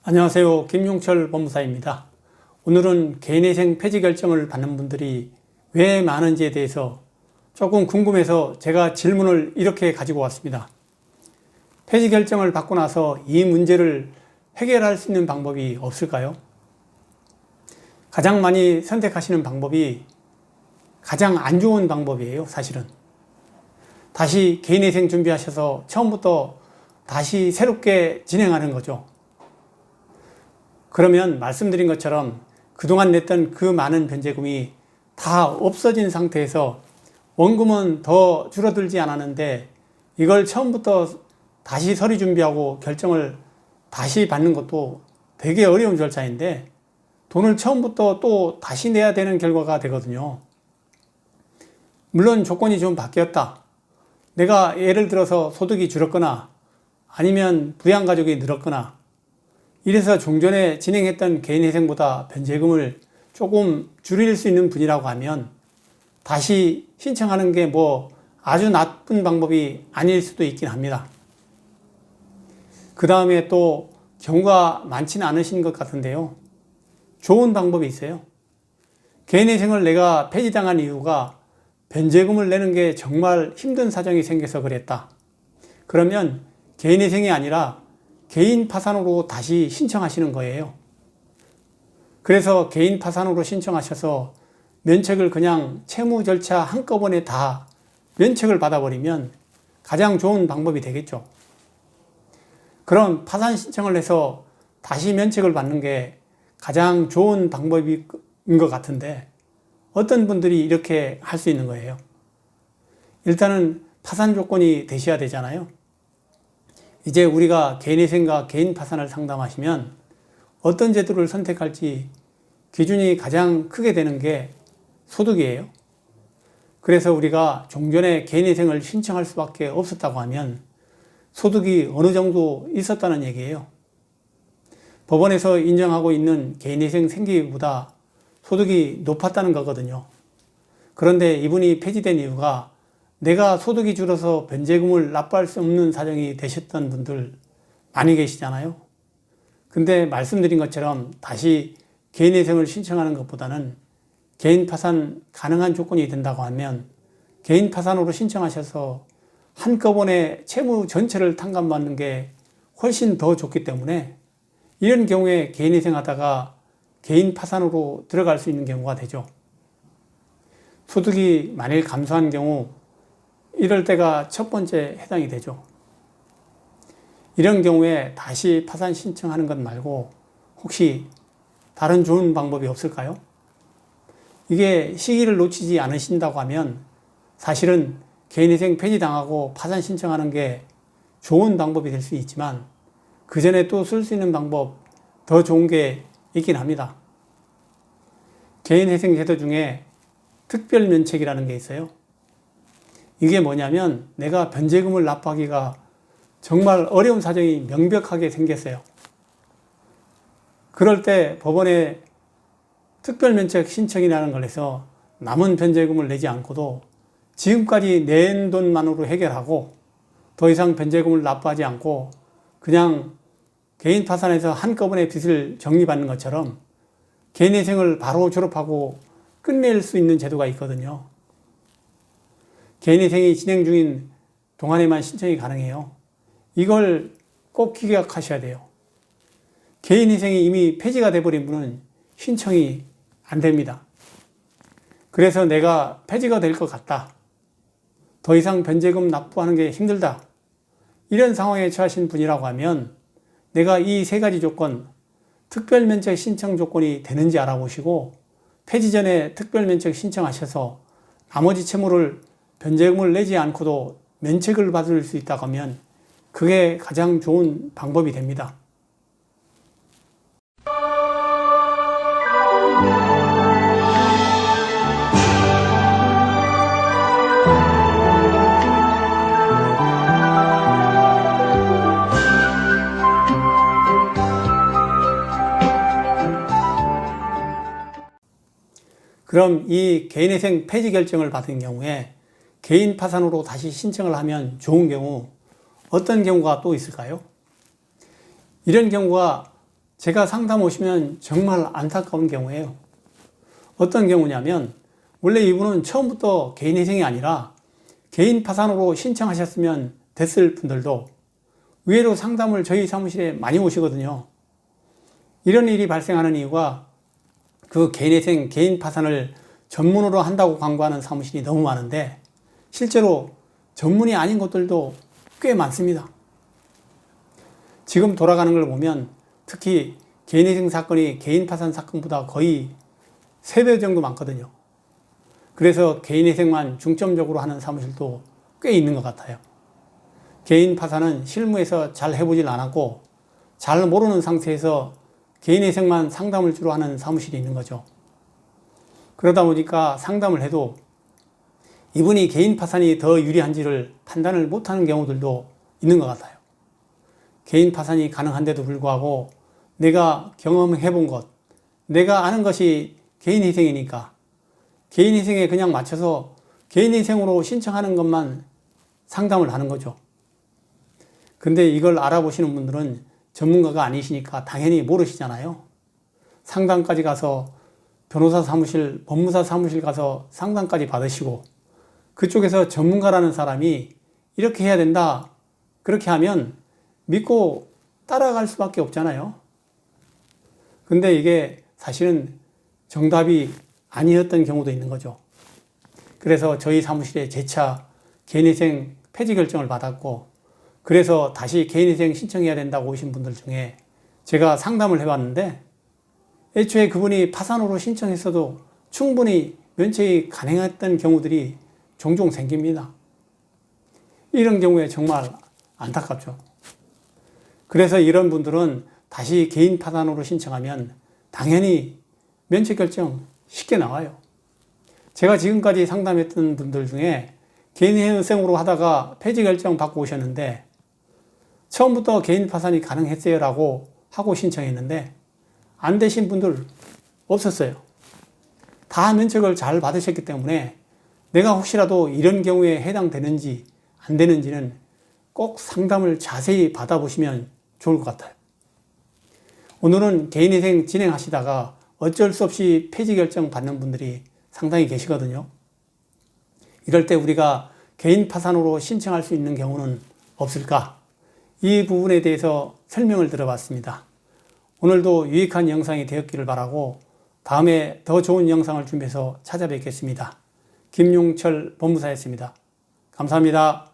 안녕하세요. 김용철 법무사입니다. 오늘은 개인회생 폐지 결정을 받는 분들이 왜 많은지에 대해서 조금 궁금해서 제가 질문을 이렇게 가지고 왔습니다. 폐지 결정을 받고 나서 이 문제를 해결할 수 있는 방법이 없을까요? 가장 많이 선택하시는 방법이 가장 안 좋은 방법이에요, 사실은. 다시 개인회생 준비하셔서 처음부터 다시 새롭게 진행하는 거죠. 그러면 말씀드린 것처럼 그동안 냈던 그 많은 변제금이 다 없어진 상태에서 원금은 더 줄어들지 않았는데 이걸 처음부터 다시 서류 준비하고 결정을 다시 받는 것도 되게 어려운 절차인데 돈을 처음부터 또 다시 내야 되는 결과가 되거든요. 물론 조건이 좀 바뀌었다. 내가 예를 들어서 소득이 줄었거나 아니면 부양가족이 늘었거나 이래서 종전에 진행했던 개인회생보다 변제금을 조금 줄일 수 있는 분이라고 하면 다시 신청하는 게 아주 나쁜 방법이 아닐 수도 있긴 합니다. 그 다음에 또 경우가 많지는 않으신 것 같은데요. 좋은 방법이 있어요. 개인회생을 내가 폐지당한 이유가 변제금을 내는 게 정말 힘든 사정이 생겨서 그랬다. 그러면 개인회생이 아니라 개인 파산으로 다시 신청하시는 거예요. 그래서 개인 파산으로 신청하셔서 면책을 그냥 채무 절차 한꺼번에 다 면책을 받아버리면 가장 좋은 방법이 되겠죠. 그럼 파산 신청을 해서 다시 면책을 받는 게 가장 좋은 방법인 것 같은데 어떤 분들이 이렇게 할 수 있는 거예요? 일단은 파산 조건이 되셔야 되잖아요. 이제 우리가 개인회생과 개인 파산을 상담하시면 어떤 제도를 선택할지 기준이 가장 크게 되는 게 소득이에요. 그래서 우리가 종전에 개인회생을 신청할 수밖에 없었다고 하면 소득이 어느 정도 있었다는 얘기예요. 법원에서 인정하고 있는 개인회생 생계비보다 소득이 높았다는 거거든요. 그런데 이분이 폐지된 이유가 내가 소득이 줄어서 변제금을 납부할 수 없는 사정이 되셨던 분들 많이 계시잖아요. 근데 말씀드린 것처럼 다시 개인회생을 신청하는 것보다는 개인 파산 가능한 조건이 된다고 하면 개인 파산으로 신청하셔서 한꺼번에 채무 전체를 탕감받는 게 훨씬 더 좋기 때문에 이런 경우에 개인회생 하다가 개인 파산으로 들어갈 수 있는 경우가 되죠. 소득이 만일 감소한 경우 이럴 때가 첫 번째 해당이 되죠. 이런 경우에 다시 파산 신청하는 것 말고 혹시 다른 좋은 방법이 없을까요? 이게 시기를 놓치지 않으신다고 하면 사실은 개인회생 폐지당하고 파산 신청하는 게 좋은 방법이 될 수 있지만 그 전에 또 쓸 수 있는 방법 더 좋은 게 있긴 합니다. 개인회생 제도 중에 특별면책이라는 게 있어요. 이게 뭐냐면 내가 변제금을 납부하기가 정말 어려운 사정이 명백하게 생겼어요. 그럴 때 법원에 특별면책 신청이라는 걸 해서 남은 변제금을 내지 않고도 지금까지 낸 돈만으로 해결하고 더 이상 변제금을 납부하지 않고 그냥 개인 파산해서 한꺼번에 빚을 정리받는 것처럼 개인회생을 바로 졸업하고 끝낼 수 있는 제도가 있거든요. 개인회생이 진행 중인 동안에만 신청이 가능해요. 이걸 꼭 기억하셔야 돼요. 개인회생이 이미 폐지가 돼버린 분은 신청이 안 됩니다. 그래서 내가 폐지가 될 것 같다. 더 이상 변제금 납부하는 게 힘들다. 이런 상황에 처하신 분이라고 하면 내가 이 세 가지 조건, 특별면책 신청 조건이 되는지 알아보시고 폐지 전에 특별면책 신청하셔서 나머지 채무를 변제금을 내지 않고도 면책을 받을 수 있다고 하면 그게 가장 좋은 방법이 됩니다. 그럼 이 개인회생 폐지 결정을 받은 경우에 개인 파산으로 다시 신청을 하면 좋은 경우 어떤 경우가 또 있을까요? 이런 경우가 제가 상담 오시면 정말 안타까운 경우예요. 어떤 경우냐면 원래 이분은 처음부터 개인회생이 아니라 개인 파산으로 신청하셨으면 됐을 분들도 의외로 상담을 저희 사무실에 많이 오시거든요. 이런 일이 발생하는 이유가 그 개인회생, 개인 파산을 전문으로 한다고 광고하는 사무실이 너무 많은데 실제로 전문이 아닌 곳들도 꽤 많습니다. 지금 돌아가는 걸 보면 특히 개인회생 사건이 개인 파산 사건보다 거의 3배 정도 많거든요. 그래서 개인회생만 중점적으로 하는 사무실도 꽤 있는 것 같아요. 개인 파산은 실무에서 잘 해보질 않았고 잘 모르는 상태에서 개인회생만 상담을 주로 하는 사무실이 있는 거죠. 그러다 보니까 상담을 해도 이분이 개인 파산이 더 유리한지를 판단을 못하는 경우들도 있는 것 같아요. 개인 파산이 가능한데도 불구하고 내가 경험해 본 것, 내가 아는 것이 개인 희생이니까 개인 희생에 그냥 맞춰서 개인 희생으로 신청하는 것만 상담을 하는 거죠. 근데 이걸 알아보시는 분들은 전문가가 아니시니까 당연히 모르시잖아요. 상담까지 가서 변호사 사무실, 법무사 사무실 가서 상담까지 받으시고 그쪽에서 전문가라는 사람이 이렇게 해야 된다, 그렇게 하면 믿고 따라갈 수밖에 없잖아요. 근데 이게 사실은 정답이 아니었던 경우도 있는 거죠. 그래서 저희 사무실에 재차 개인회생 폐지 결정을 받았고 그래서 다시 개인회생 신청해야 된다고 오신 분들 중에 제가 상담을 해봤는데 애초에 그분이 파산으로 신청했어도 충분히 면책이 가능했던 경우들이 종종 생깁니다. 이런 경우에 정말 안타깝죠. 그래서 이런 분들은 다시 개인 파산으로 신청하면 당연히 면책 결정 쉽게 나와요. 제가 지금까지 상담했던 분들 중에 개인회생으로 하다가 폐지 결정 받고 오셨는데 처음부터 개인 파산이 가능했어요 라고 하고 신청했는데 안 되신 분들 없었어요. 다 면책을 잘 받으셨기 때문에 내가 혹시라도 이런 경우에 해당되는지 안 되는지는 꼭 상담을 자세히 받아보시면 좋을 것 같아요. 오늘은 개인회생 진행하시다가 어쩔 수 없이 폐지 결정 받는 분들이 상당히 계시거든요. 이럴 때 우리가 개인 파산으로 신청할 수 있는 경우는 없을까? 이 부분에 대해서 설명을 들어봤습니다. 오늘도 유익한 영상이 되었기를 바라고 다음에 더 좋은 영상을 준비해서 찾아뵙겠습니다. 김용철 법무사였습니다. 감사합니다.